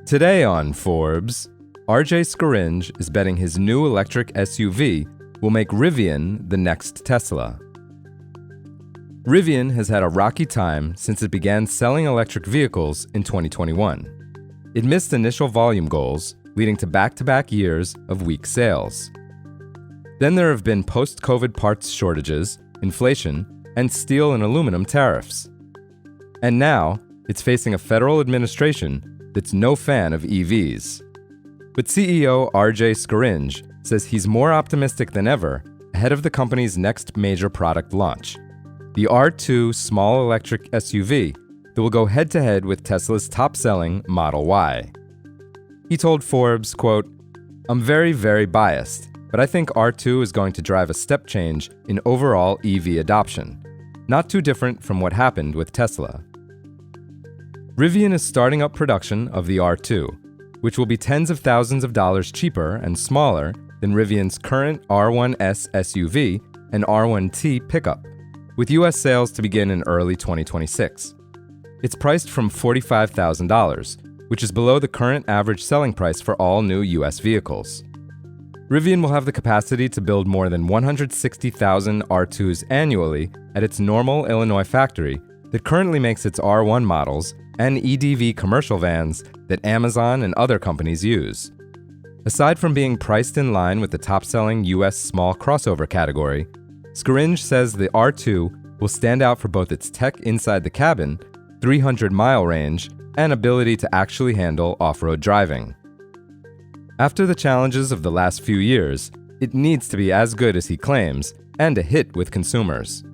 Today on Forbes, RJ Scaringe is betting his new electric SUV will make Rivian the next Tesla. Rivian has had a rocky time since it began selling electric vehicles in 2021. It missed initial volume goals, leading to back-to-back years of weak sales. Then there have been post-COVID parts shortages, inflation, and steel and aluminum tariffs. And now, it's facing a federal administration that's no fan of EVs. But CEO RJ Scaringe says he's more optimistic than ever ahead of the company's next major product launch, the R2 small electric SUV that will go head-to-head with Tesla's top-selling Model Y. He told Forbes, quote, "I'm very, very biased, but I think R2 is going to drive a step change in overall EV adoption, not too different from what happened with Tesla." Rivian is starting up production of the R2, which will be tens of thousands of dollars cheaper and smaller than Rivian's current R1S SUV and R1T pickup, with U.S. sales to begin in early 2026. It's priced from $45,000, which is below the current average selling price for all new U.S. vehicles. Rivian will have the capacity to build more than 160,000 R2s annually at its Normal, Illinois factory that currently makes its R1 models and EDV commercial vans that Amazon and other companies use. Aside from being priced in line with the top-selling U.S. small crossover category, Scaringe says the R2 will stand out for both its tech inside the cabin, 300-mile range, and ability to actually handle off-road driving. After the challenges of the last few years, it needs to be as good as he claims and a hit with consumers.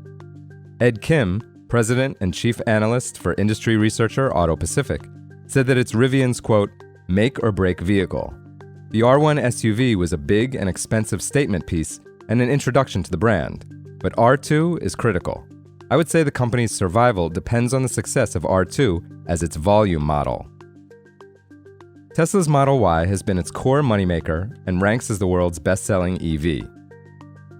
Ed Kim, President and Chief Analyst for industry researcher Auto Pacific, said that it's Rivian's, quote, make or break vehicle. The R1 SUV was a big and expensive statement piece and an introduction to the brand, but R2 is critical. I would say the company's survival depends on the success of R2 as its volume model. Tesla's Model Y has been its core moneymaker and ranks as the world's best-selling EV.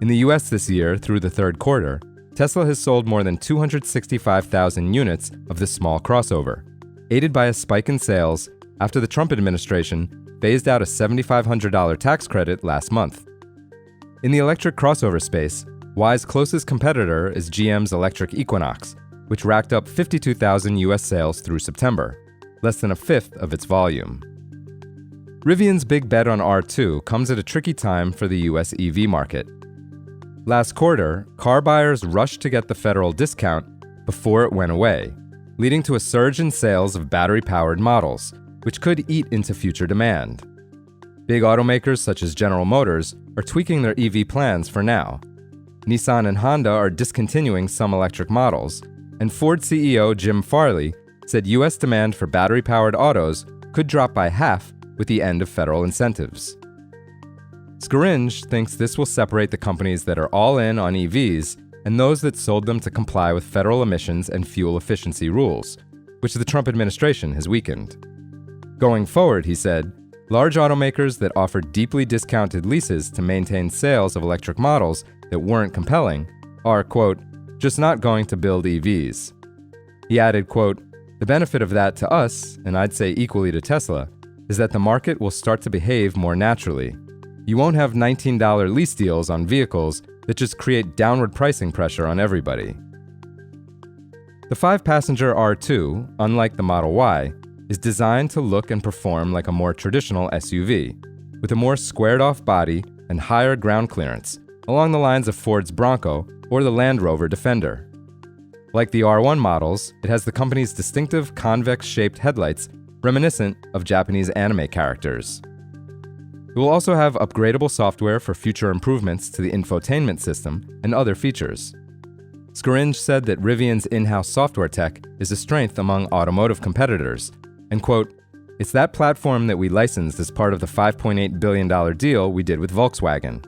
In the US this year, through the third quarter, Tesla has sold more than 265,000 units of the small crossover, aided by a spike in sales after the Trump administration phased out a $7,500 tax credit last month. In the electric crossover space, Y's closest competitor is GM's electric Equinox, which racked up 52,000 US sales through September, less than a fifth of its volume. Rivian's big bet on R2 comes at a tricky time for the US EV market. Last quarter, car buyers rushed to get the federal discount before it went away, leading to a surge in sales of battery-powered models, which could eat into future demand. Big automakers such as General Motors are tweaking their EV plans for now. Nissan and Honda are discontinuing some electric models, and Ford CEO Jim Farley said U.S. demand for battery-powered autos could drop by half with the end of federal incentives. Scaringe thinks this will separate the companies that are all in on EVs and those that sold them to comply with federal emissions and fuel efficiency rules, which the Trump administration has weakened. Going forward, he said, large automakers that offered deeply discounted leases to maintain sales of electric models that weren't compelling are, quote, just not going to build EVs. He added, quote, the benefit of that to us, and I'd say equally to Tesla, is that the market will start to behave more naturally. You won't have $19 lease deals on vehicles that just create downward pricing pressure on everybody. The 5-passenger R2, unlike the Model Y, is designed to look and perform like a more traditional SUV, with a more squared-off body and higher ground clearance, along the lines of Ford's Bronco or the Land Rover Defender. Like the R1 models, it has the company's distinctive convex-shaped headlights reminiscent of Japanese anime characters. It will also have upgradable software for future improvements to the infotainment system and other features. Scaringe said that Rivian's in-house software tech is a strength among automotive competitors, and, quote, it's that platform that we licensed as part of the $5.8 billion deal we did with Volkswagen.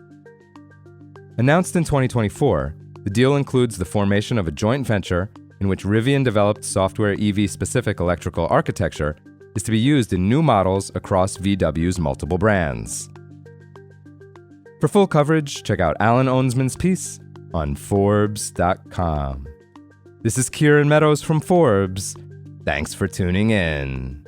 Announced in 2024, the deal includes the formation of a joint venture in which Rivian-developed software EV-specific electrical architecture is to be used in new models across VW's multiple brands. For full coverage, check out Alan Owensman's piece on forbes.com. This is Kieran Meadows from Forbes. Thanks for tuning in.